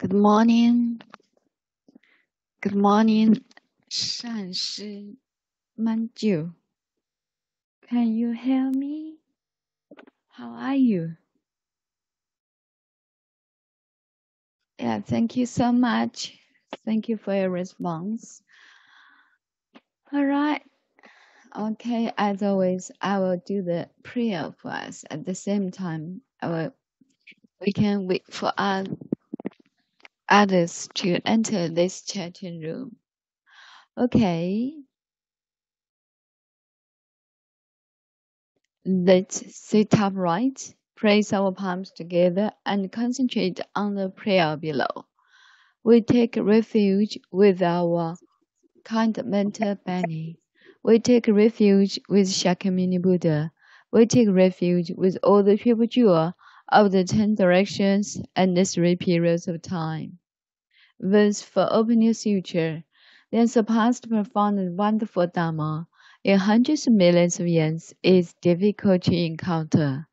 Good morning. Good morning, 善师 Manju. Can you hear me? How are you? Yeah, thank you so much. Thank you for your response. All right. Okay, as always, I will do the prayer for us. At the same time, we can wait for others to enter this chatting room. Okay. Let's sit upright, place our palms together, and concentrate on the prayer below. We take refuge with our kind mentor Benny. We take refuge with Shakyamuni Buddha. We take refuge with all the triple jewel of the 10 directions and the 3 periods of time. Verse for opening future, the unsurpassed, profound, and wonderful Dharma in hundreds of millions of years is difficult to encounter.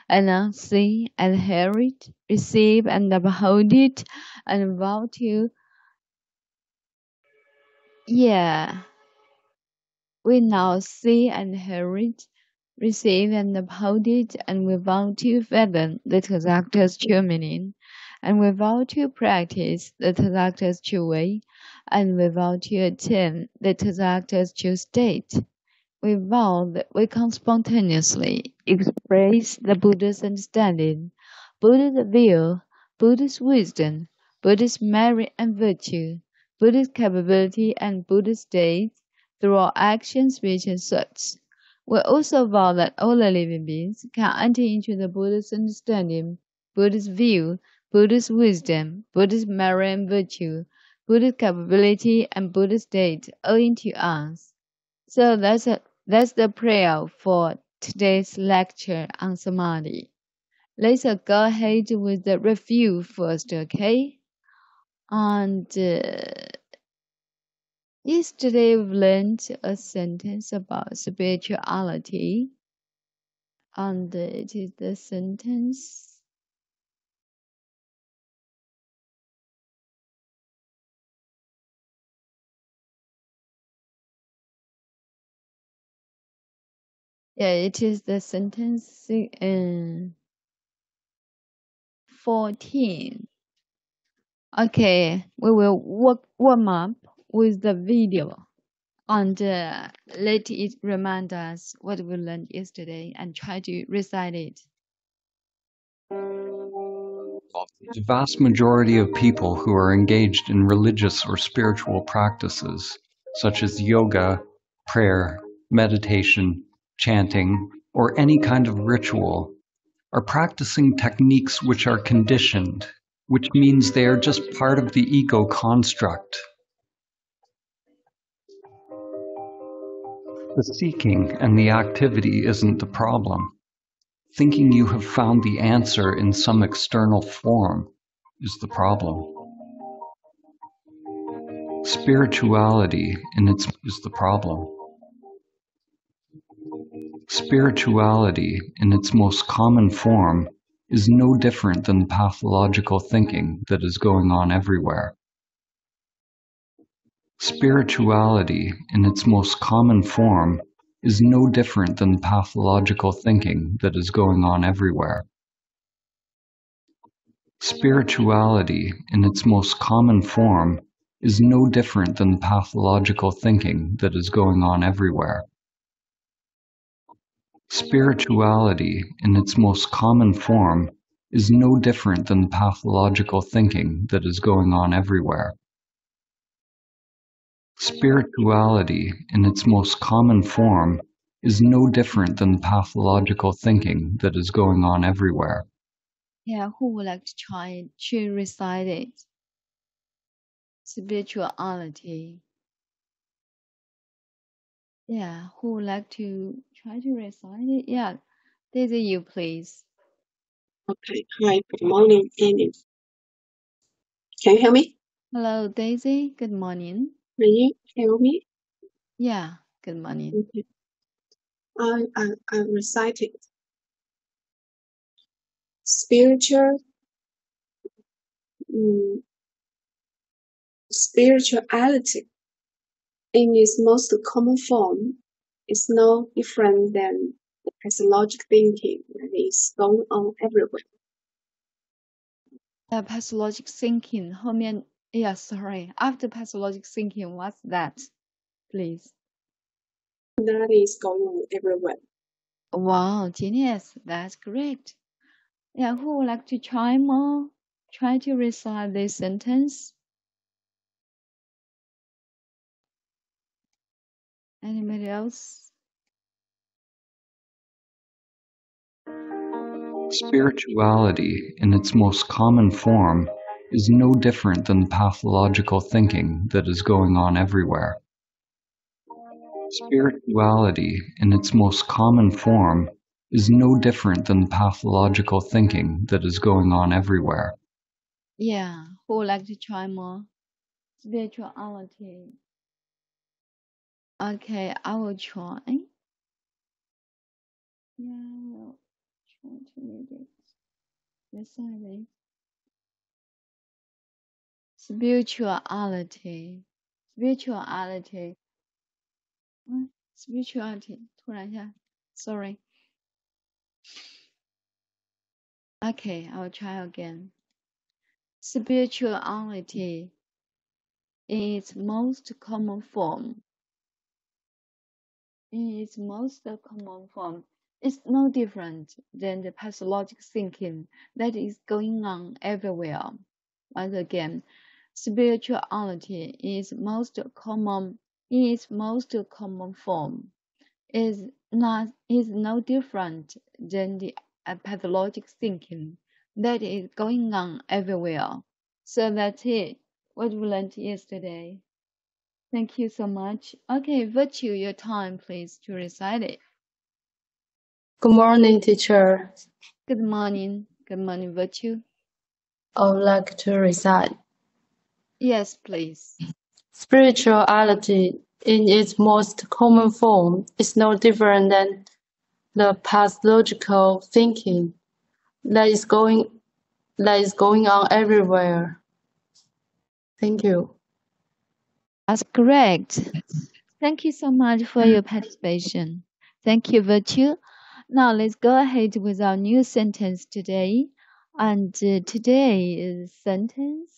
And now see and hear it, receive and behold it, and vow to, we now see and hear it, receive and behold it, and we vow to fathom the Tathagata's true meaning, and we vow to practice the Tathagata's true way, and we vow to attain the Tathagata's true state. We vow that we can spontaneously express the Buddha's understanding, Buddha's view, Buddha's wisdom, Buddha's merit and virtue, Buddha's capability and Buddha's state through our actions, speech, and thoughts. We also vow that all the living beings can enter into the Buddha's understanding, Buddha's view, Buddha's wisdom, Buddha's merit and virtue, Buddha's capability, and Buddha's state owing to us. So that's the prayer for today's lecture on Samadhi. Let's go ahead with the review first, okay? And yesterday we learned a sentence about spirituality, and it is the sentence. Yeah, it is the sentence 14. Okay, we will warm up with the video. And let it remind us what we learned yesterday and try to recite it. The vast majority of people who are engaged in religious or spiritual practices, such as yoga, prayer, meditation, chanting, or any kind of ritual, are practicing techniques which are conditioned, which means they are just part of the ego construct. The seeking and the activity isn't the problem. Thinking you have found the answer in some external form is the problem. Spirituality is the problem. Spirituality in its most common form is no different than pathological thinking that is going on everywhere. Spirituality in its most common form is no different than pathological thinking that is going on everywhere. Spirituality in its most common form is no different than pathological thinking that is going on everywhere. Spirituality in its most common form is no different than pathological thinking that is going on everywhere. Spirituality in its most common form is no different than pathological thinking that is going on everywhere. Yeah, who would like to try to recite it? Spirituality. Yeah, who would like to try to recite it? Yeah, Daisy, you please. Okay. Hi, good morning, Amy. Can you hear me? Hello, Daisy. Good morning. Can you hear me? Yeah, good morning. Okay. I recited spiritual Spirituality, in its most common form, is no different than the pathologic thinking that is going on everywhere. The pathologic thinking 后面 yeah, sorry. After pathologic thinking, what's that? Please. That is going on everywhere. Wow, genius. That's great. Yeah, who would like to try more? Try to recite this sentence. Anybody else? Spirituality, in its most common form, is no different than the pathological thinking that is going on everywhere. Spirituality, in its most common form, is no different than the pathological thinking that is going on everywhere. Yeah, who would like to try more? Spirituality. Okay, I will try. Yeah, I will try to read it. Recite it. Spirituality. Spirituality. Spirituality. 突然一下 sorry. Okay, I will try again. Spirituality in its most common form. In its most common form, is no different than the pathologic thinking that is going on everywhere. Once again, spirituality in its most common form is no different than the pathologic thinking that is going on everywhere. So that's it. What we learned yesterday. Thank you so much. Okay, Virtue, your time, please, to recite it. Good morning, teacher. Good morning. Good morning, Virtue. I would like to recite. Yes, please. Spirituality, in its most common form, is no different than the pathological thinking that is going on everywhere. Thank you. That's correct. Thank you so much for your participation. Thank you, Virtue. Now let's go ahead with our new sentence today. And today is sentence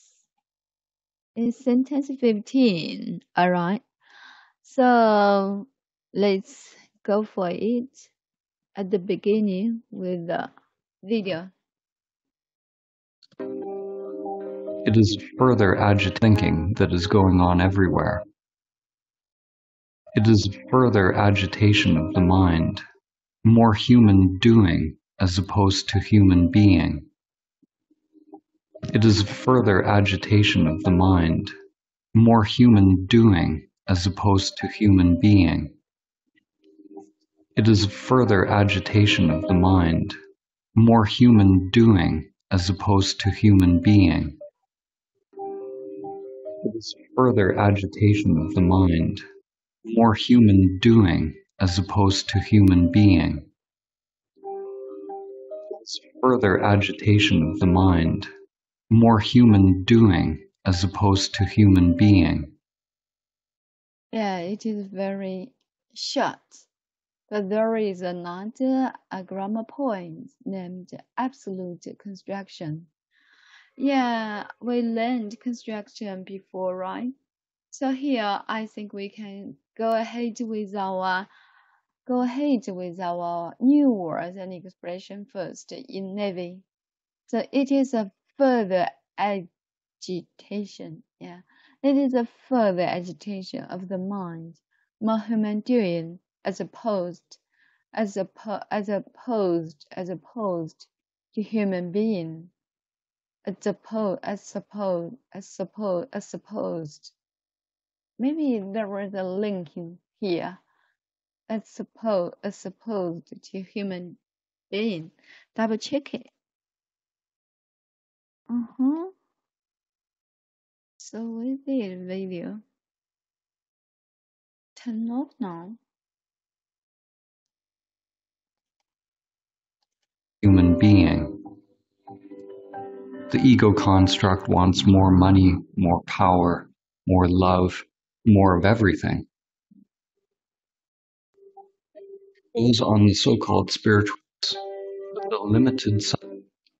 15. All right. So let's go for it at the beginning with the video. It is further thinking that is going on everywhere. It is further agitation of the mind, more human doing as opposed to human being. It is further agitation of the mind, more human doing as opposed to human being. It is further agitation of the mind, more human doing as opposed to human being. It is further agitation of the mind, more human doing as opposed to human being. It is further agitation of the mind, more human doing as opposed to human being. Yeah, it is very short, but there is another grammar point named absolute construction. Yeah, we learned construction before, right? So here, I think we can go ahead with our new words and expression first in Navy. So it is a further agitation. Yeah, it is a further agitation of the mind, more human doing as opposed to human being. As supposed. Maybe there was a link in here. As opposed to human being. Double check it. So with this video, turn off now. Human being. The ego construct wants more money, more power, more love, more of everything. Those on the so-called spiritual, the limited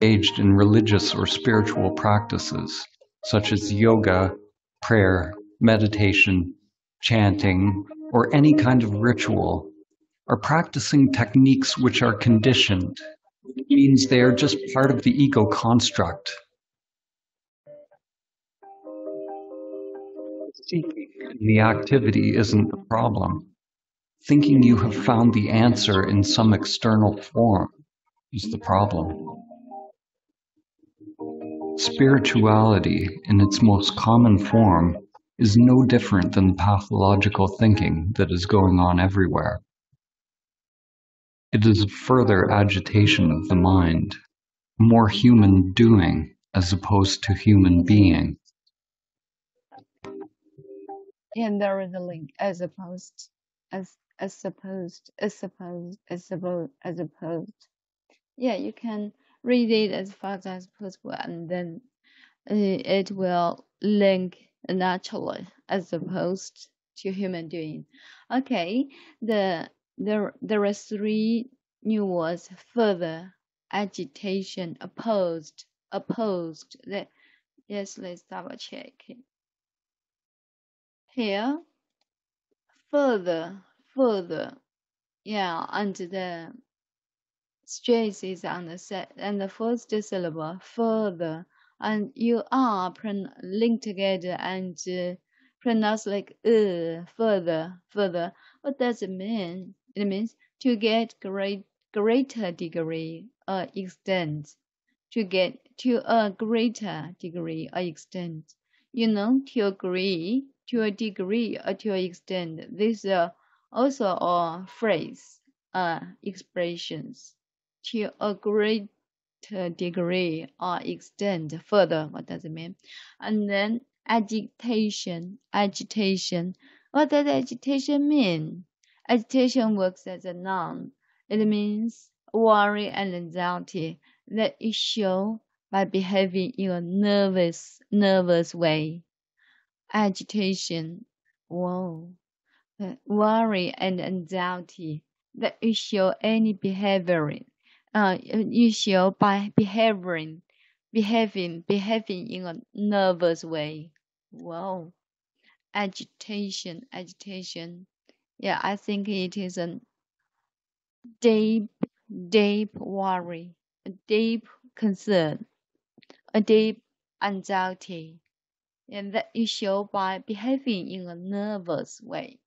engaged in religious or spiritual practices, such as yoga, prayer, meditation, chanting, or any kind of ritual, are practicing techniques which are conditioned. It means they are just part of the ego construct. Seeking in the activity isn't the problem. Thinking you have found the answer in some external form is the problem. Spirituality, in its most common form, is no different than pathological thinking that is going on everywhere. It is a further agitation of the mind, more human doing as opposed to human being. And there is a link as opposed. Yeah, you can read it as fast as possible, and then it will link naturally as opposed to human doing. Okay, there are three new words: further, agitation, opposed. Yes, let's double check it. Here, further, yeah, and the stress is on the set and the first syllable, further, and you are linked together and pronounce like further. What does it mean? It means to get greater degree or extent. To get to a greater degree or extent. To agree, to a degree or to an extent. These are also all phrase, expressions. To a greater degree or extent. Further, what does it mean? And then agitation. What does agitation mean? Agitation works as a noun. It means worry and anxiety that is shown by behaving in a nervous way. Agitation, wow, worry and anxiety that is show any behavior. You show by behaving in a nervous way. Wow, agitation. Yeah, I think it is a deep worry, a deep concern, a deep anxiety, and that is shown by behaving in a nervous way.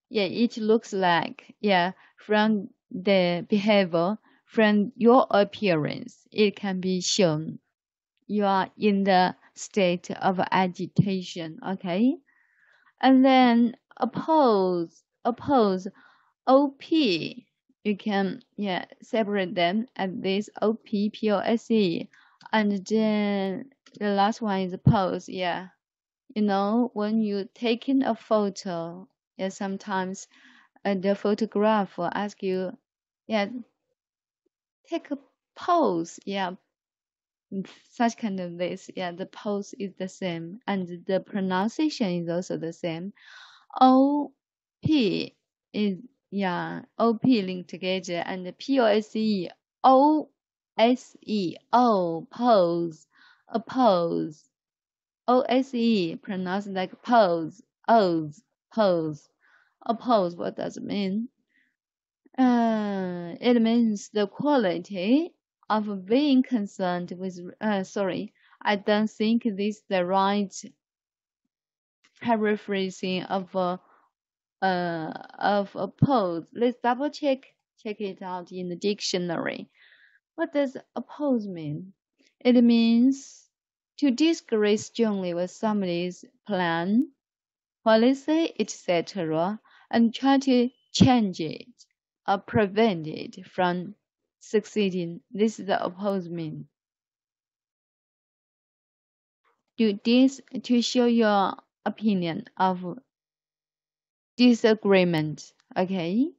Yeah, it looks like, from the behavior, from your appearance, it can be shown you are in the state of agitation, okay? And then oppose, OP. You can separate them at this OPPOSE. And then the last one is pose. Yeah, when you taking a photo, sometimes the photograph will ask you, take a pose. Yeah, such kind of this. Yeah, the pose is the same, and the pronunciation is also the same. OP is OP linked together, and the POSE, pose, oppose, OSE pronounced like pose, pose, oppose. What does it mean? It means the quality of being concerned with. Sorry, I don't think this is the right paraphrasing of oppose. Let's double check it out in the dictionary. What does oppose mean? It means to disagree strongly with somebody's plan, policy, etc., and try to change it or prevent it from succeeding. This is the oppose mean. Do this to show your opinion of disagreement, okay?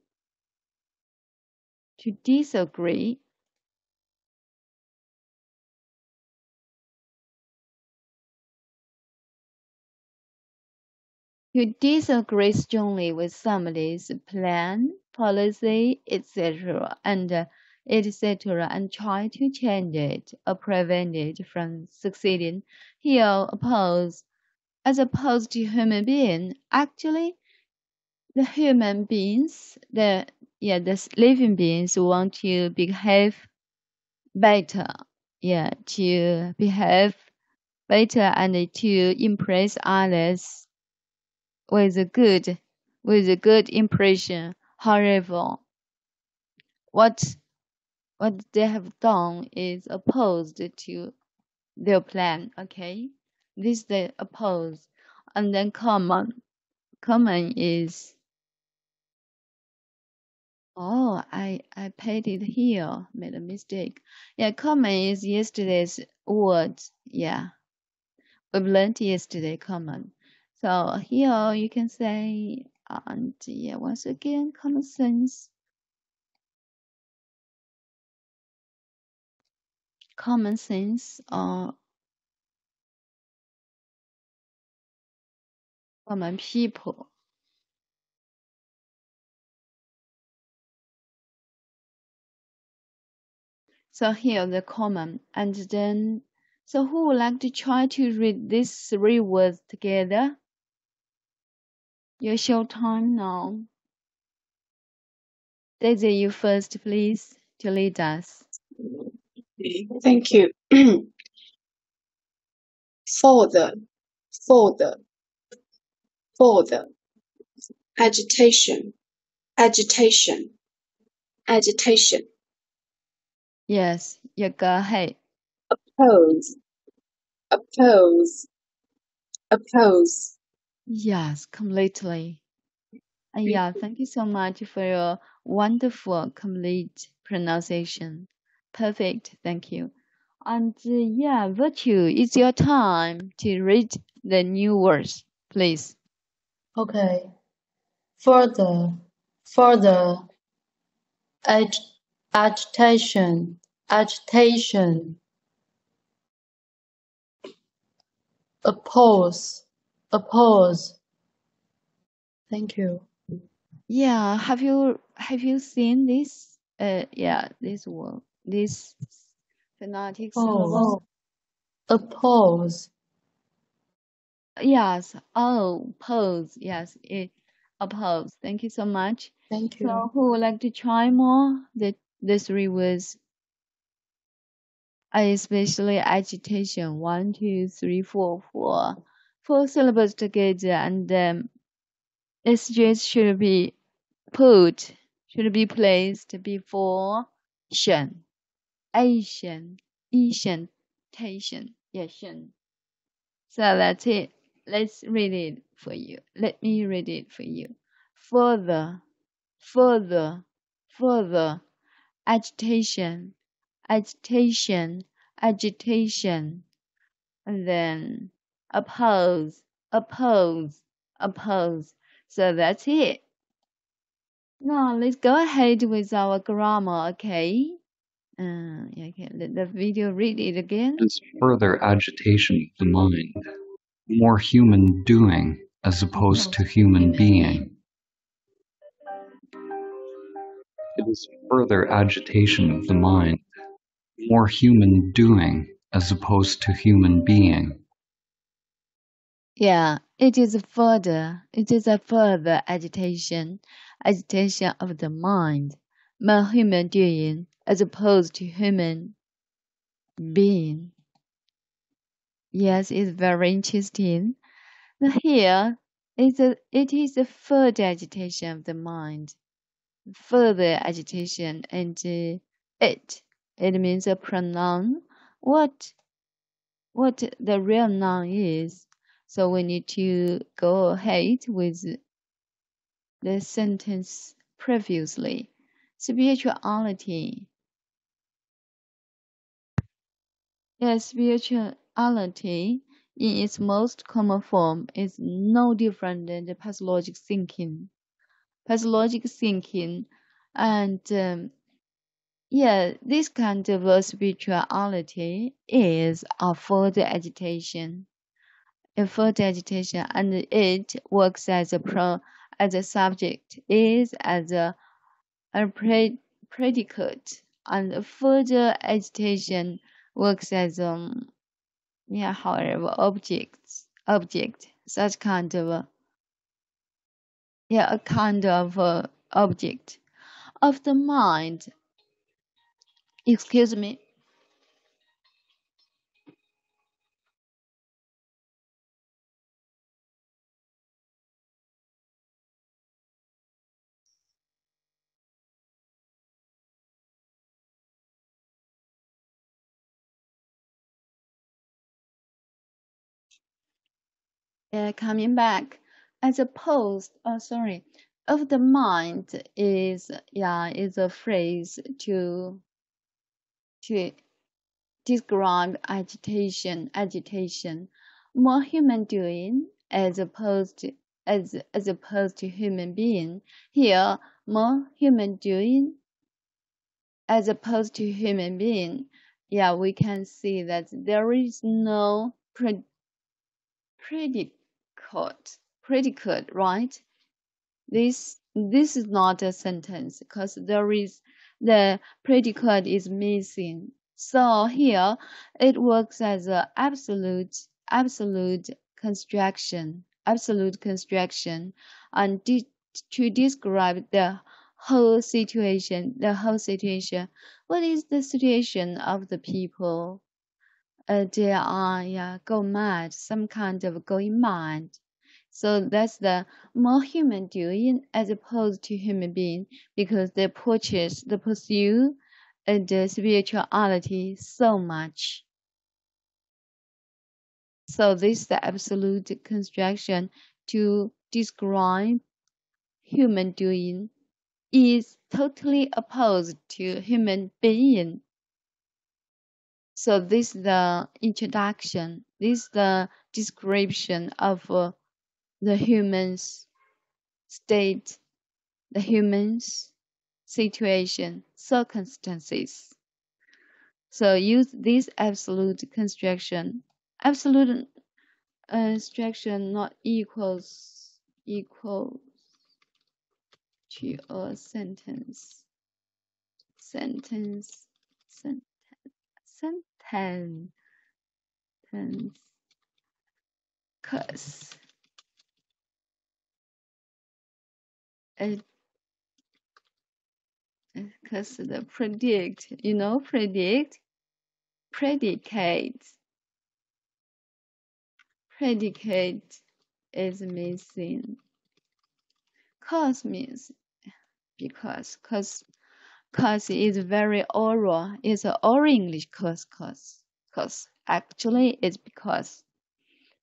To disagree. You disagree strongly with somebody's plan, policy, etc., and etc., and try to change it or prevent it from succeeding. Here, as opposed to human being, actually, the human beings, the living beings want to behave better, to behave better and to impress others with a good impression. However, what what they have done is opposed to their plan. Okay, this they oppose, and then common is I paid it here, made a mistake. Yeah, common is yesterday's words. Yeah, we've learned yesterday common. So here you can say, and yeah, once again, common sense. Common sense or common people. So here the common, and then so who would like to try to read these three words together? Your show time now. Daisy, you first, please, to lead us. Okay, thank you. Further, further, further. Agitation, agitation, agitation. Yes, you go ahead. Oppose, oppose, oppose. Yes, completely. And yeah, thank you so much for your wonderful, complete pronunciation. Perfect, thank you. And yeah, Virtue, it's your time to read the new words, please. Okay. Further, further, agitation, agitation, oppose, oppose. Thank you. Yeah, have you seen this? This word, this phonetic syllable. Oppose. Yes. Oh, pose. Yes, it oppose. Thank you so much. Thank So, you. who would like to try more? The three words, especially agitation. One, two, three, four syllables together, and SJs should be placed before shen, Asian, Asian, Tation, yeah, shen. So that's it. Let's read it for you. Let me read it for you. Further, further, further, agitation, agitation, agitation, and then oppose, oppose, oppose. So that's it. Now let's go ahead with our grammar, okay? Okay, let the video read it again. Is further agitation of the mind, more human doing as opposed to human being. It is further agitation of the mind, more human doing as opposed to human being. Yeah, it is a further agitation of the mind, more human doing as opposed to human being. Yes, it's very interesting. Now here it is a further agitation of the mind, further agitation, and it means a pronoun. What the real noun is. So we need to go ahead with the sentence previously. Spirituality. Yes, spirituality in its most common form is no different than the pathologic thinking. Pathologic thinking and this kind of spirituality is a further agitation. effort agitation, and it works as a subject, is as a predicate, and further agitation works as however object, such kind of a kind of object of the mind. Excuse me. Coming back, as opposed, of the mind is a phrase to describe agitation, more human doing as opposed to human being. Here, more human doing as opposed to human being. Yeah, we can see that there is no predicate, right? This is not a sentence because the predicate is missing. So here it works as an absolute construction, and to describe the whole situation. What is the situation of the people? They are go mad, some kind of going mad. So that's the more human doing as opposed to human being, because they pursue the spirituality so much. So this is the absolute construction to describe human doing is totally opposed to human being. So this is the introduction. This is the description of the human's state, the human's situation, circumstances. So use this absolute construction. Absolute construction not equals to a sentence. Sentence. Cause the predicate is missing. Cause means because is very oral. It's an oral English cause. Actually it's because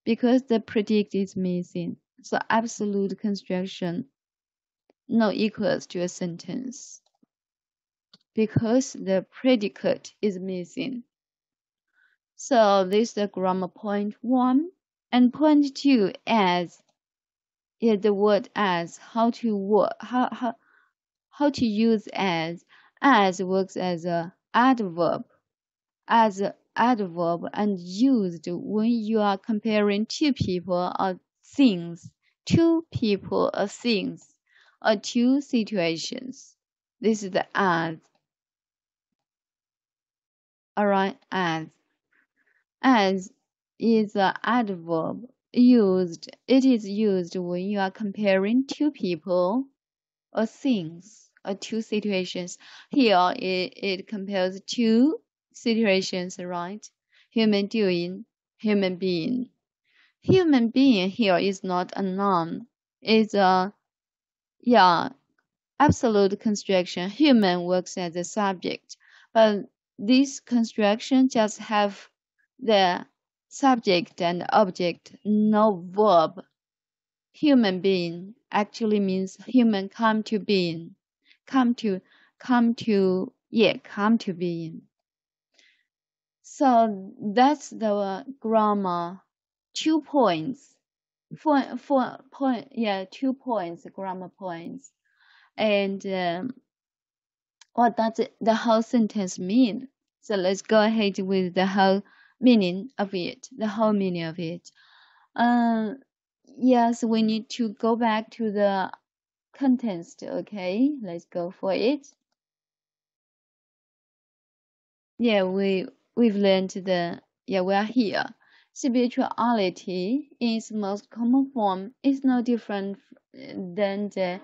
the predict is missing. So absolute construction no equals to a sentence because the predicate is missing. So this is the grammar point 1. And point 2 as is the word as, how to use as. As works as a adverb and used when you are comparing two people or things, or two situations. This is the as. Alright, as is an adverb used. It is used when you are comparing two people or things or two situations. Here it compares two situations, right? Human doing, human being. Human being here is not a noun. It's a absolute construction. Human works as a subject, but this construction just have the subject and object, no verb. Human being actually means human come to being. Come to being. So that's the grammar. 2 points. 2 points, grammar points. And what does the whole sentence mean? So let's go ahead with the whole meaning of it. Yes, we need to go back to the context. Okay, let's go for it. Yeah, we've learned we are here. Spirituality in its most common form is no different than the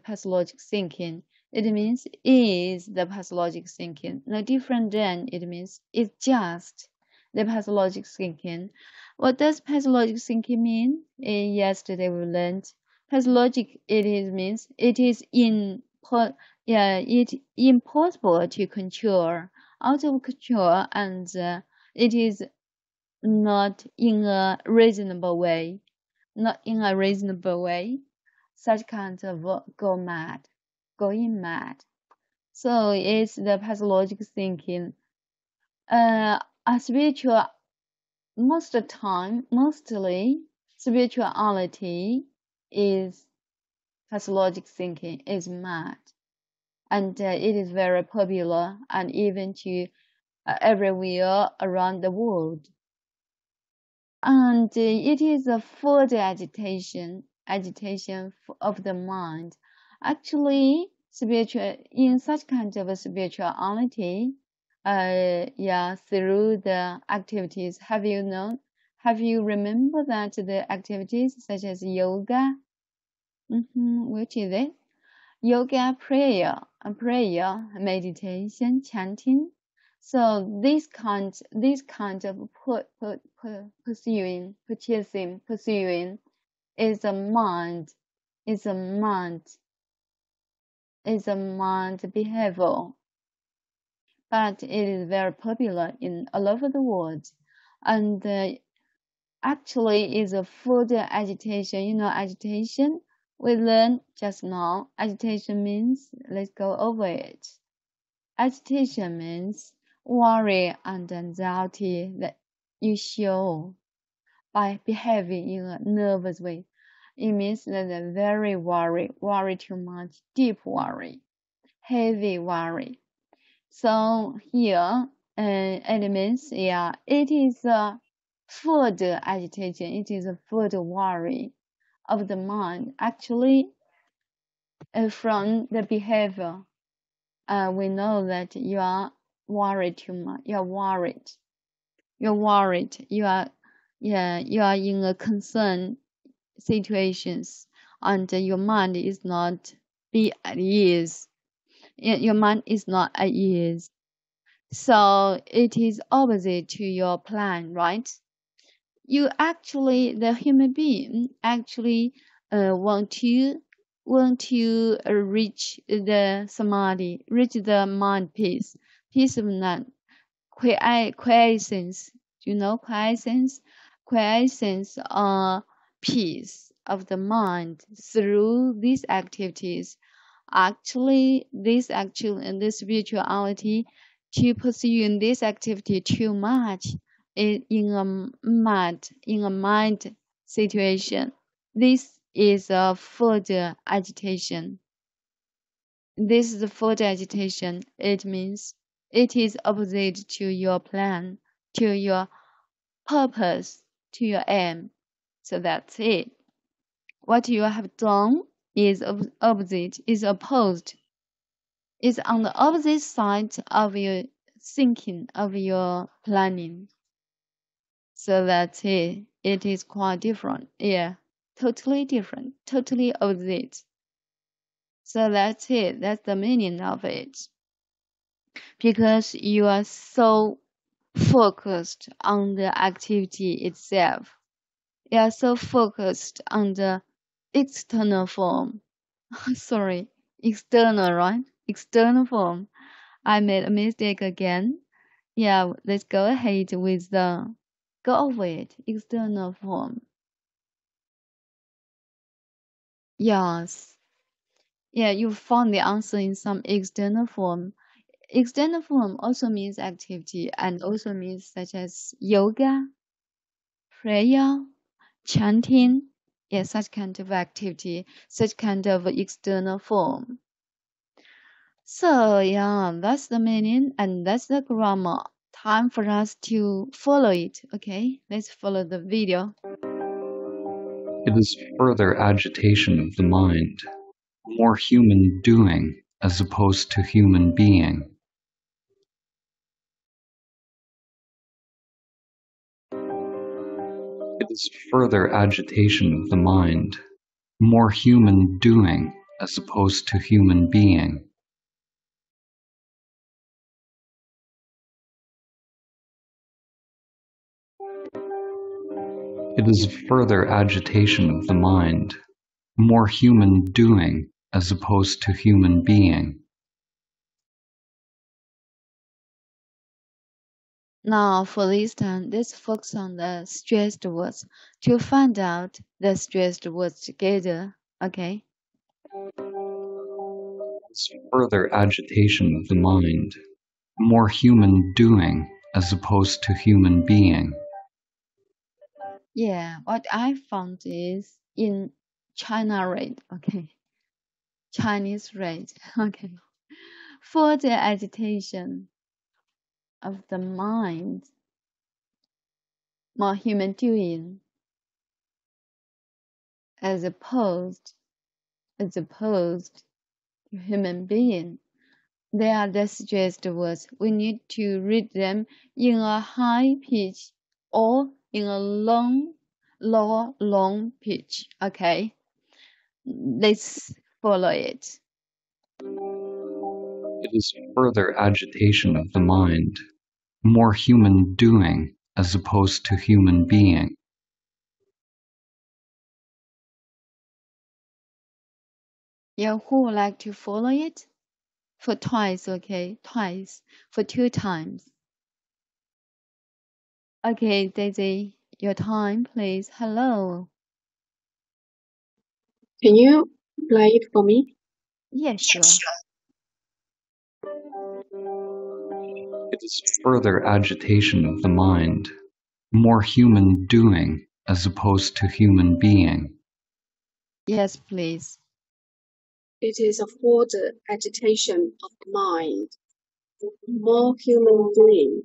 pathologic thinking. It means is the pathologic thinking. No different than it means it's just the pathologic thinking. What does pathologic thinking mean? Yesterday we learned pathologic. Means it is it's impossible to control, out of control, and it is not in a reasonable way, such kind of going mad. So it's the pathological thinking. A spiritual, mostly spirituality is pathologic thinking, is mad. And it is very popular and even to everywhere around the world. And it is a further agitation of the mind. Actually, in such kind of a spirituality, through the activities, have you remember that the activities such as yoga, which is it? Yoga, prayer, meditation, chanting. So this kind of pursuing is a mind behavior, but it is very popular in all over the world, and actually is a further agitation. You know, agitation. We learned just now, agitation means, let's go over it. Agitation means worry and anxiety that you show by behaving in a nervous way. It means that they're very worry too much, deep worry, heavy worry. So here, it means, it is a further agitation, it is a further worry of the mind. Actually, from the behavior, we know that you are worried too much. You are worried. You are in a concern situations, and your mind is not be at ease. Your mind is not at ease. So it is opposite to your plan, right? The human being actually want to reach the samadhi, reach the mind peace of mind, quiescence. You know, quiescence, peace of the mind through these activities. Actually, this spirituality, to pursue this activity too much in a mind situation. This is a further agitation. This is a further agitation. It means it is opposite to your plan, to your purpose, to your aim. So that's it. What you have done is opposite, is opposed, is on the opposite side of your thinking, of your planning. So that's it. It is quite different. Yeah, totally different, totally opposite. So that's it. That's the meaning of it. Because you are so focused on the activity itself. You are so focused on the external form. Sorry, external, right? External form. I made a mistake again. Yeah, let's go ahead with go over it. External form. Yes. Yeah, you found the answer in some external form. External form also means activity and also means such as yoga, prayer, chanting. Yeah, such kind of activity, such kind of external form. So yeah, that's the meaning and that's the grammar time for us to follow it. Okay, let's follow the video. It is further agitation of the mind, more human doing as opposed to human being. It is further agitation of the mind, more human doing as opposed to human being. It is further agitation of the mind, more human doing as opposed to human being. Now, for this time, let's focus on the stressed words to find out the stressed words together. Okay. It's further agitation of the mind, more human doing as opposed to human being. Yeah, what I found is in China rate, okay, Chinese rate, okay, for the agitation of the mind, more human doing, as opposed to human being. They are the stressed words. We need to read them in a high pitch or in a long pitch. Okay, let's follow it. It is further agitation of the mind, more human doing as opposed to human being. Yeah, who would like to follow it? For twice, okay, twice. For 2 times. Okay, Daisy, your time, please. Hello. Can you play it for me? Yes, sure. It is further agitation of the mind, more human doing as opposed to human being. Yes, please. It is a further agitation of the mind, more human doing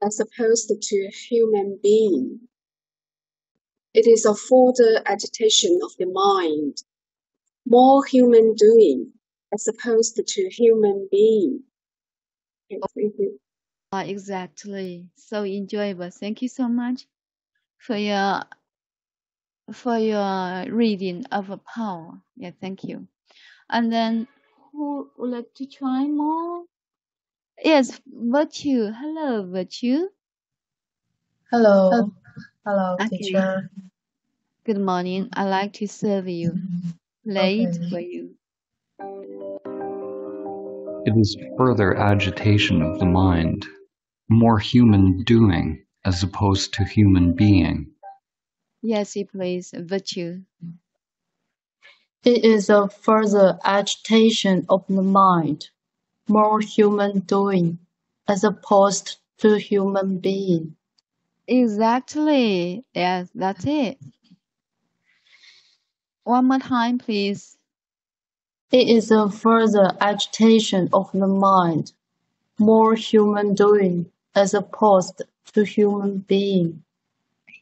as opposed to human being. It is a further agitation of the mind, more human doing as opposed to human being. Okay, thank you. Exactly. So enjoyable. Thank you so much for your reading of a power. Yeah, thank you. And then who would like to try more? Yes, Virtue. Hello, Virtue. Hello. Hello, Okay. teacher. Good morning. I'd like to serve you. Play it Okay. for you. It is further agitation of the mind, more human doing as opposed to human being. Yes, please, Virtue. It is a further agitation of the mind, more human doing, as opposed to human being. Exactly. Yes, that's it. One more time, please. It is a further agitation of the mind, more human doing, as opposed to human being.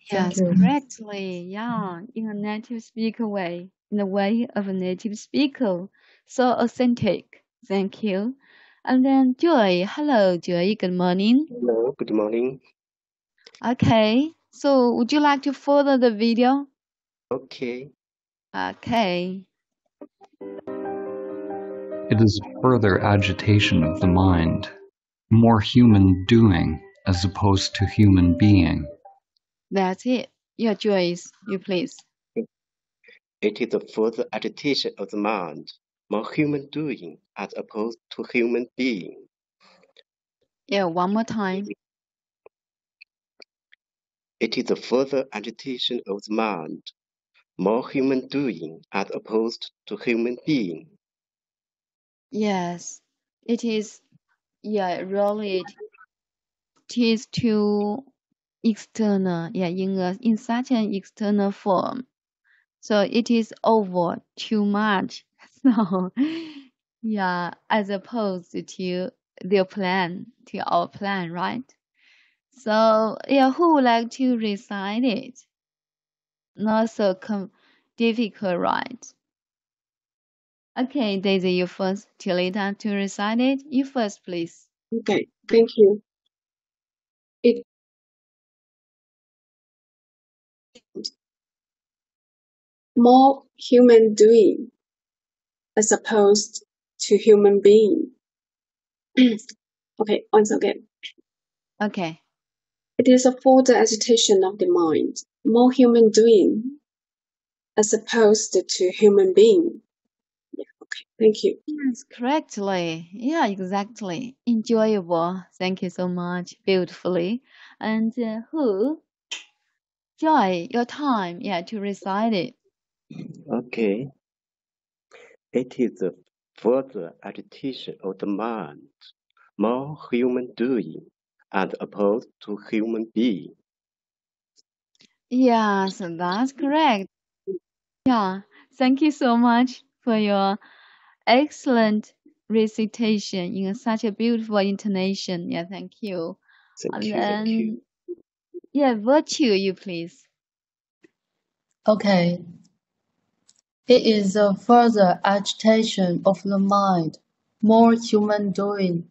Thank Yes, you. correctly. Yeah, in a native speaker way, in the way of a native speaker. So authentic. Thank you. And then Joy. Hello, Joy. Good morning. Hello, good morning. Okay. So would you like to follow the video? Okay. Okay. It is further agitation of the mind, more human doing as opposed to human being. That's it. Your choice. You please. It is a further agitation of the mind, more human doing as opposed to human being. Yeah, one more time. It is a further agitation of the mind, more human doing as opposed to human being. Yes. It is, yeah, really it is too external, yeah, in such an external form. So it is over too much. So yeah, as opposed to their plan, to our plan, right? So, yeah, who would like to recite it? Not so difficult, right? Okay, Daisy, you first. Tilita, to recite it. You first, please. Okay, thank you. It more human doing as opposed to human being. Okay, once again. Okay. It is a further agitation of the mind, more human doing as opposed to human being. Yeah, okay, thank you. Yes, correctly. Yeah, exactly. Enjoyable. Thank you so much. Beautifully. And who? Joy, your time. Yeah, to recite it. Okay. It is a further agitation of the mind, more human doing, and opposed to human being. Yes, that's correct. Yeah, thank you so much for your excellent recitation in such a beautiful intonation. Yeah, thank you. And Thank you. then, yeah, virtue, you please. Okay. It is a further agitation of the mind, more human doing,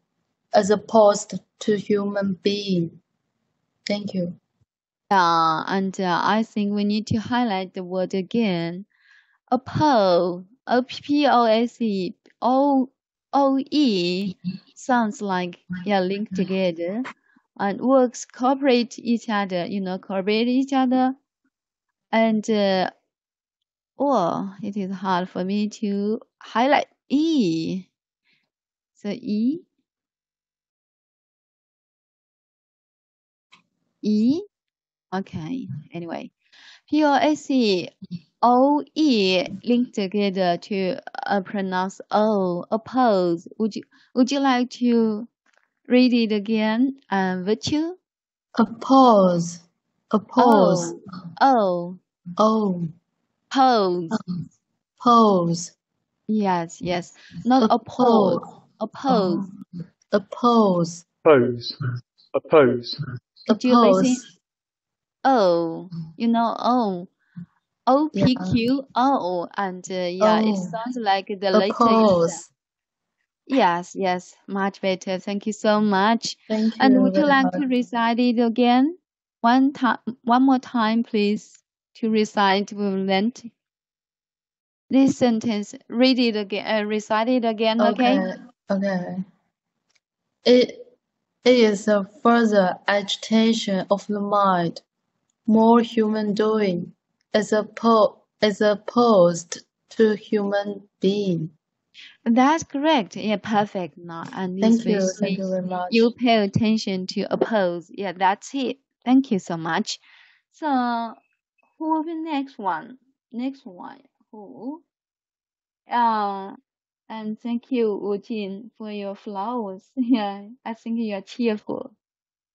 as opposed to human being. Thank you. Yeah, and I think we need to highlight the word again. Oppose, O-P-O-S-E, O-E, sounds like, yeah, linked together, and works cooperate each other, cooperate each other. And, it is hard for me to highlight E. So E, E, okay, anyway. P-O-S-E-O-E linked together to pronounce O, oppose. Would you like to read it again? Virtue? Oppose, oppose, O, O, oh, pose. pose, Yes, yes. Not oppose. oppose, Oppose. oppose, Oppose. Oppose. Do you listen? oppose. O, O. Yeah, O-P-Q-O, and yeah, it oh, sounds like the letter is oppose. yes, yes, much better. Thank you so much. Thank And you would you very like much. to recite it again? One more time, please, to recite with length. This sentence, read it again, recite it again, okay? Okay, okay. It is a further agitation of the mind, more human doing, as opposed to human being. That's correct. Yeah, perfect now. And Thank you especially very much. you pay attention to oppose. Yeah, that's it. Thank you so much. So, who will be next one? Next one. Who? And thank you, Wu Jin, for your flowers. Yeah, I think you're cheerful.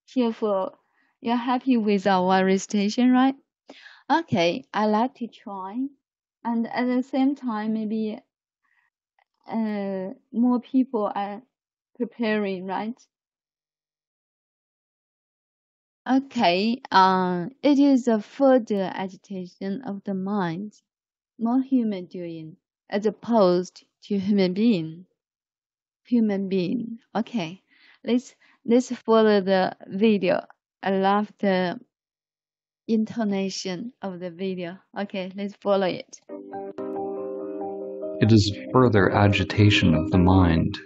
Cheerful. You're happy with our recitation, right? Okay, I like to try. And at the same time, maybe more people are preparing, right? Okay, it is a further agitation of the mind, more human doing, as opposed to human being. Human being. Okay, let's follow the video. I love the intonation of the video. Okay, let's follow it. It is further agitation of the mind,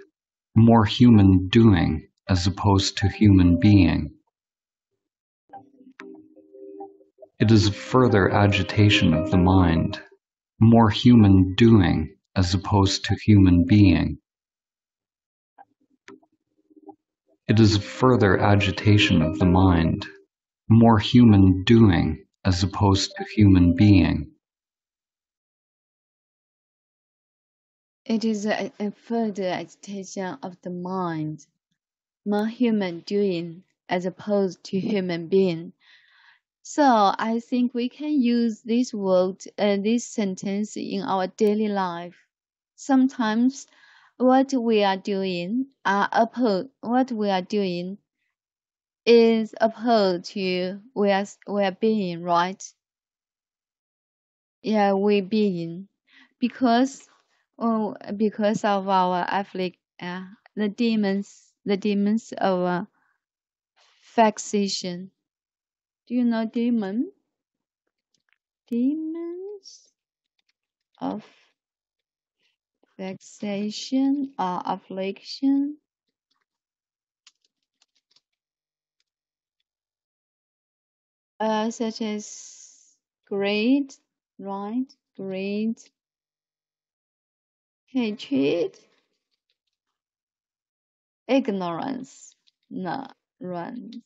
more human doing as opposed to human being. It is further agitation of the mind, more human doing as opposed to human being. It is further agitation of the mind, more human doing as opposed to human being. It is a further agitation of the mind, more human doing as opposed to human being. So I think we can use this word, this sentence in our daily life. Sometimes what we are doing is opposed to we are being, right? Yeah, we being, because because of our the demons of fixation. Do you know demon? Demons of vexation or affliction, such as greed, right? Greed, hatred, ignorance, ignorance,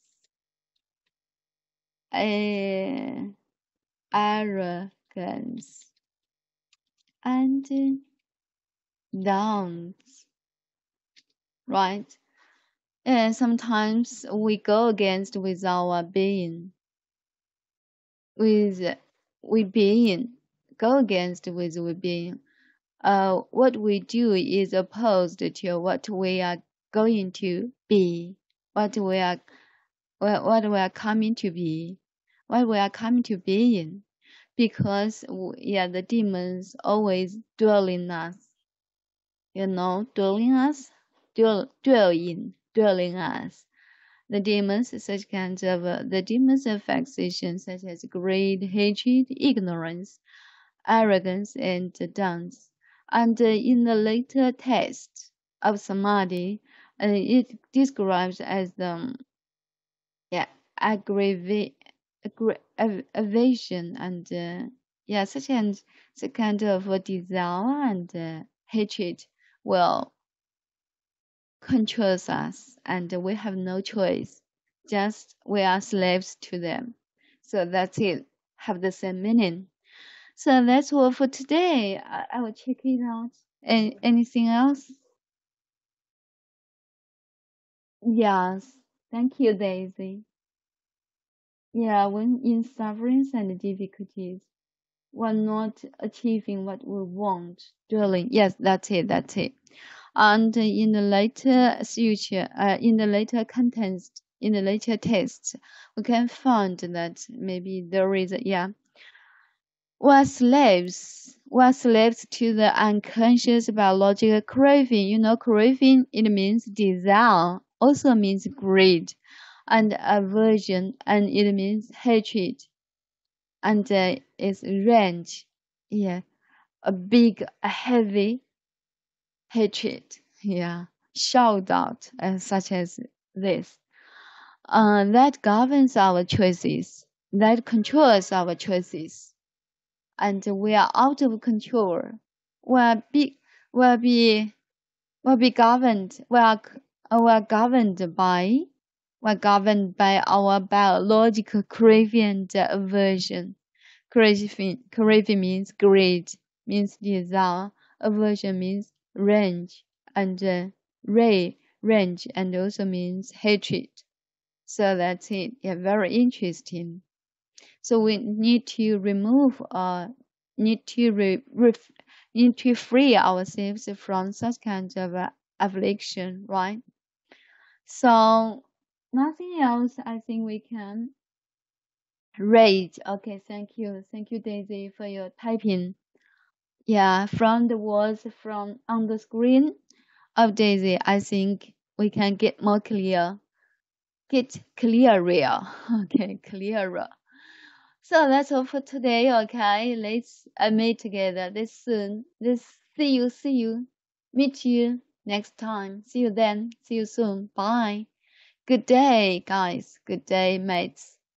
arrogance, and downs, right? And sometimes we go against with our being, with we being, go against with we being. What we do is opposed to what we are going to be, what we are, what we are coming to be, what we are coming to be in, because the demons always dwell in us, dwelling us, dwelling us. The demons, such kinds of the demons of fixation, such as greed, hatred, ignorance, arrogance, and dance. And in the later text of samadhi, it describes as the aggravation and such kind of desire and hatred will controls us, and we have no choice. Just we are slaves to them. So that's it. Have the same meaning. So that's all for today. I will check it out. And anything else? Yes. Thank you, Daisy. Yeah, when in sufferings and difficulties, we're not achieving what we want, dwelling. Yes, that's it. That's it. And in the later future, in the later context, in the later tests, we can find that maybe there is, we're slaves to the unconscious biological craving. Craving, it means desire, also means greed, and aversion, and it means hatred, and it's range, a heavy hatred, shout out, such as this. That governs our choices, that controls our choices, and we are out of control. We'll be, will be, will be governed. We are governed by, we're governed by our biological craving and aversion. Craving means greed, means desire. Aversion means range, and range, and also means hatred. So that's it. Yeah, very interesting. So we need to remove, need to need to free ourselves from such kinds of affliction, right? So nothing else. I think we can rate. Okay, thank you, Daisy, for your typing. Yeah, from the words from on the screen of Daisy, I think we can get more clear, get clearer. Okay, clearer. So that's all for today. Okay, let's meet together this soon. See you, meet you next time. See you then. See you soon. Bye. Good day, guys. Good day, mates.